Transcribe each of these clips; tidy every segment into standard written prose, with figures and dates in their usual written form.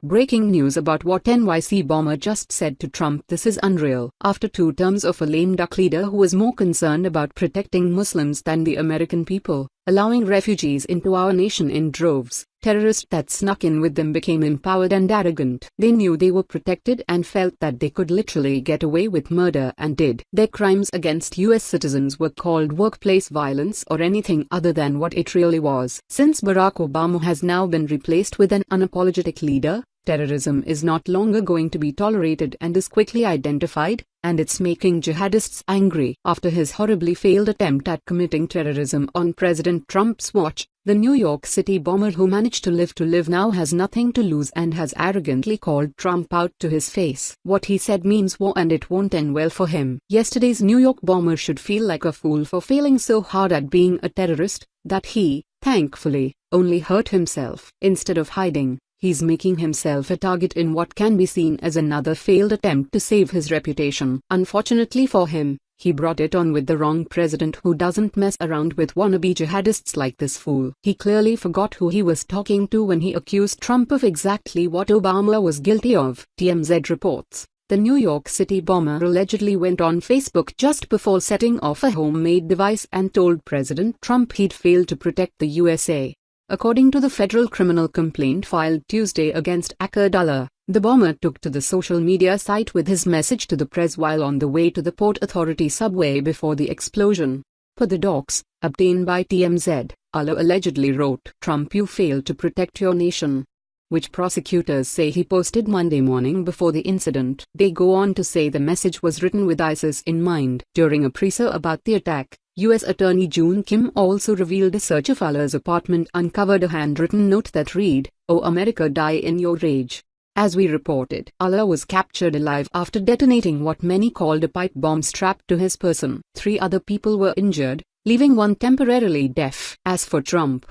Breaking news about what NYC bomber just said to Trump. This is unreal. After 2 terms of a lame duck leader who was more concerned about protecting Muslims than the American people, allowing refugees into our nation in droves, terrorists that snuck in with them became empowered and arrogant. They knew they were protected and felt that they could literally get away with murder and did. Their crimes against US citizens were called workplace violence or anything other than what it really was. Since Barack Obama has now been replaced with an unapologetic leader, terrorism is not longer going to be tolerated and is quickly identified, and it's making jihadists angry. After his horribly failed attempt at committing terrorism on President Trump's watch, the New York City bomber who managed to live now has nothing to lose and has arrogantly called Trump out to his face. What he said means war and it won't end well for him. Yesterday's New York bomber should feel like a fool for failing so hard at being a terrorist, that he, thankfully, only hurt himself. Instead of hiding, he's making himself a target in what can be seen as another failed attempt to save his reputation. Unfortunately for him, he brought it on with the wrong president who doesn't mess around with wannabe jihadists like this fool. He clearly forgot who he was talking to when he accused Trump of exactly what Obama was guilty of. TMZ reports. The New York City bomber allegedly went on Facebook just before setting off a homemade device and told President Trump he'd failed to protect the USA. According to the federal criminal complaint filed Tuesday against Akadullah, the bomber took to the social media site with his message to the press while on the way to the Port Authority subway before the explosion. Per the docs, obtained by TMZ, Allah allegedly wrote, "Trump, you failed to protect your nation," which prosecutors say he posted Monday morning before the incident. They go on to say the message was written with ISIS in mind. During a presser about the attack, U.S. Attorney June Kim also revealed a search of Allah's apartment uncovered a handwritten note that read, "Oh America, die in your rage." As we reported, Allah was captured alive after detonating what many called a pipe bomb strapped to his person. 3 other people were injured, leaving one temporarily deaf. As for Trump,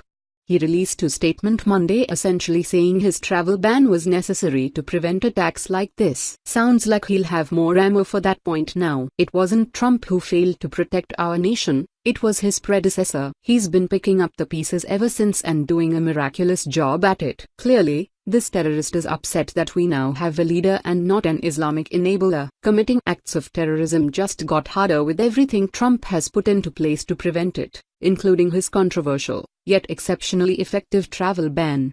he released a statement Monday essentially saying his travel ban was necessary to prevent attacks like this. Sounds like he'll have more ammo for that point now. It wasn't Trump who failed to protect our nation, it was his predecessor. He's been picking up the pieces ever since and doing a miraculous job at it. Clearly, this terrorist is upset that we now have a leader and not an Islamic enabler. Committing acts of terrorism just got harder with everything Trump has put into place to prevent it, including his controversial, yet exceptionally effective travel ban.